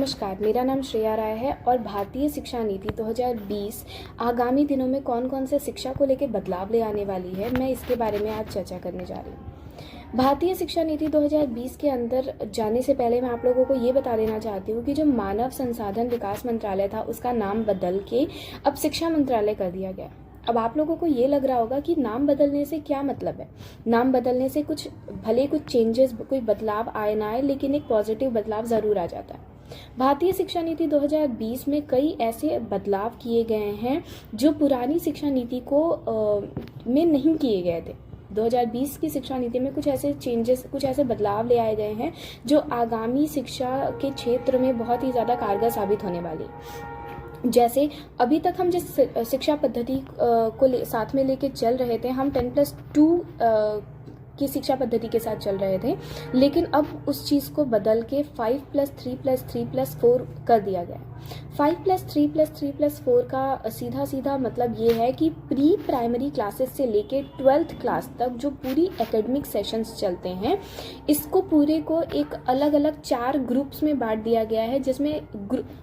नमस्कार, मेरा नाम श्रेया राय है और भारतीय शिक्षा नीति 2020 आगामी दिनों में कौन कौन से शिक्षा को लेकर बदलाव ले आने वाली है, मैं इसके बारे में आज चर्चा करने जा रही हूँ। भारतीय शिक्षा नीति 2020 के अंदर जाने से पहले मैं आप लोगों को ये बता देना चाहती हूँ कि जो मानव संसाधन विकास मंत्रालय था उसका नाम बदल के अब शिक्षा मंत्रालय कर दिया गया। अब आप लोगों को ये लग रहा होगा कि नाम बदलने से क्या मतलब है। नाम बदलने से कुछ चेंजेस, कोई बदलाव आए ना आए, लेकिन एक पॉजिटिव बदलाव ज़रूर आ जाता है। भारतीय शिक्षा नीति 2020 में कई ऐसे बदलाव किए गए हैं जो पुरानी शिक्षा नीति में नहीं किए गए थे। 2020 की शिक्षा नीति में कुछ ऐसे चेंजेस, कुछ ऐसे बदलाव ले आए गए हैं जो आगामी शिक्षा के क्षेत्र में बहुत ही ज़्यादा कारगर साबित होने वाली है। जैसे अभी तक हम जिस शिक्षा पद्धति को साथ में लेके चल रहे थे, हम 10+2 की शिक्षा पद्धति के साथ चल रहे थे, लेकिन अब उस चीज़ को बदल के 5+3+3+4 कर दिया गया है। 5+3+3+4 का सीधा मतलब ये है कि प्री प्राइमरी क्लासेस से लेके 12th क्लास तक जो पूरी एकेडमिक सेशंस चलते हैं, इसको पूरे को एक अलग अलग 4 ग्रुप्स में बांट दिया गया है, जिसमें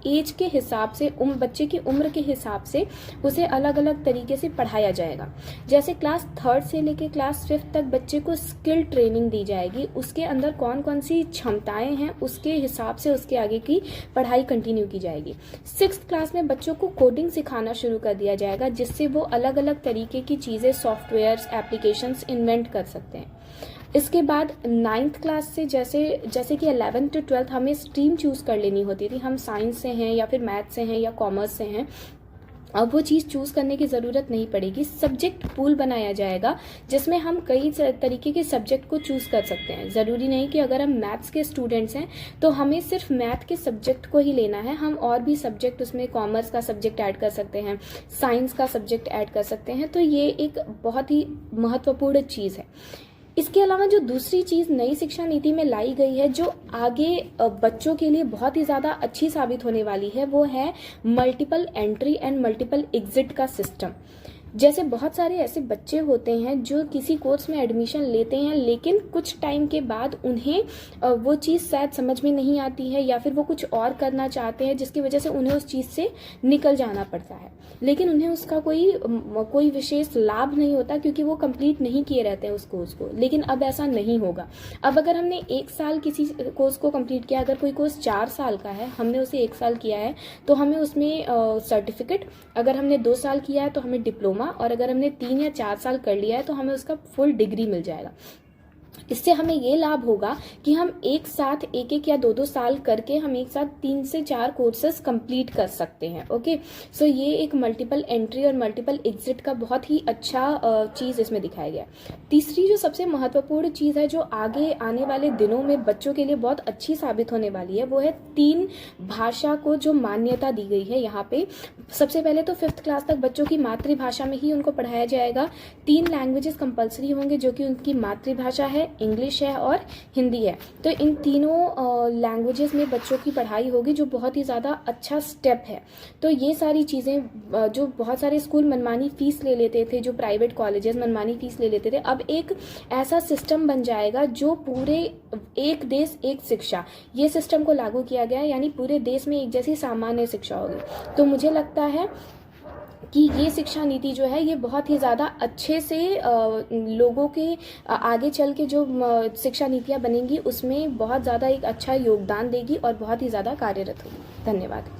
एज के हिसाब से, बच्चे की उम्र के हिसाब से उसे अलग अलग तरीके से पढ़ाया जाएगा। जैसे क्लास 3rd से लेके क्लास 5th तक बच्चे को स्किल ट्रेनिंग दी जाएगी, उसके अंदर कौन कौन सी क्षमताएं हैं उसके हिसाब से उसके आगे की पढ़ाई कंटिन्यू की जाएगी। 6th क्लास में बच्चों को कोडिंग सिखाना शुरू कर दिया जाएगा, जिससे वो अलग अलग तरीके की चीज़ें, सॉफ्टवेयर्स, एप्लीकेशंस इन्वेंट कर सकते हैं। इसके बाद 9th क्लास से जैसे कि 11th to 12th हमें स्ट्रीम चूज़ कर लेनी होती थी, हम साइंस से हैं या फिर मैथ से हैं या कॉमर्स से हैं। अब वो चीज़ चूज़ करने की ज़रूरत नहीं पड़ेगी। सब्जेक्ट पूल बनाया जाएगा जिसमें हम कई तरीके के सब्जेक्ट को चूज़ कर सकते हैं। ज़रूरी नहीं कि अगर हम मैथ्स के स्टूडेंट्स हैं तो हमें सिर्फ मैथ के सब्जेक्ट को ही लेना है, हम और भी सब्जेक्ट, उसमें कॉमर्स का सब्जेक्ट ऐड कर सकते हैं, साइंस का सब्जेक्ट ऐड कर सकते हैं। तो ये एक बहुत ही महत्वपूर्ण चीज़ है। इसके अलावा जो दूसरी चीज़ नई शिक्षा नीति में लाई गई है, जो आगे बच्चों के लिए बहुत ही ज़्यादा अच्छी साबित होने वाली है, वो है multiple entry and multiple exit का सिस्टम। जैसे बहुत सारे ऐसे बच्चे होते हैं जो किसी कोर्स में एडमिशन लेते हैं, लेकिन कुछ टाइम के बाद उन्हें वो चीज़ शायद समझ में नहीं आती है या फिर वो कुछ और करना चाहते हैं, जिसकी वजह से उन्हें उस चीज़ से निकल जाना पड़ता है, लेकिन उन्हें उसका कोई विशेष लाभ नहीं होता क्योंकि वो कंप्लीट नहीं किए रहते हैं उस कोर्स को। लेकिन अब ऐसा नहीं होगा। अब अगर हमने 1 साल किसी कोर्स को कंप्लीट किया, अगर कोई कोर्स 4 साल का है, हमने उसे 1 साल किया है तो हमें उसमें सर्टिफिकेट, अगर हमने 2 साल किया है तो हमें डिप्लोमा, और अगर हमने 3 या 4 साल कर लिया है तो हमें उसका फुल डिग्री मिल जाएगा। इससे हमें ये लाभ होगा कि हम एक साथ 1-1 या 2-2 साल करके हम एक साथ 3 से 4 कोर्सेज कंप्लीट कर सकते हैं। ओके, सो ये एक मल्टीपल एंट्री और मल्टीपल एग्जिट का बहुत ही अच्छा चीज़ इसमें दिखाया गया। तीसरी जो सबसे महत्वपूर्ण चीज़ है, जो आगे आने वाले दिनों में बच्चों के लिए बहुत अच्छी साबित होने वाली है, वो है 3 भाषा को जो मान्यता दी गई है। यहाँ पे सबसे पहले तो 5th क्लास तक बच्चों की मातृभाषा में ही उनको पढ़ाया जाएगा। 3 लैंग्वेजेस कंपलसरी होंगे जो कि उनकी मातृभाषा है, इंग्लिश है और हिंदी है। तो इन तीनों लैंग्वेजेस में बच्चों की पढ़ाई होगी, जो बहुत ही ज़्यादा अच्छा स्टेप है। तो ये सारी चीज़ें, जो बहुत सारे स्कूल मनमानी फ़ीस ले लेते थे, जो प्राइवेट कॉलेजेस मनमानी फ़ीस ले लेते थे, अब एक ऐसा सिस्टम बन जाएगा जो पूरे एक देश एक शिक्षा, ये सिस्टम को लागू किया गया है, यानी पूरे देश में एक जैसी सामान्य शिक्षा होगी। तो मुझे लगता है कि ये शिक्षा नीति जो है, ये बहुत ही ज़्यादा अच्छे से लोगों के आगे चल के जो शिक्षा नीतियाँ बनेंगी उसमें बहुत ज़्यादा एक अच्छा योगदान देगी और बहुत ही ज़्यादा कार्यरत होगी। धन्यवाद।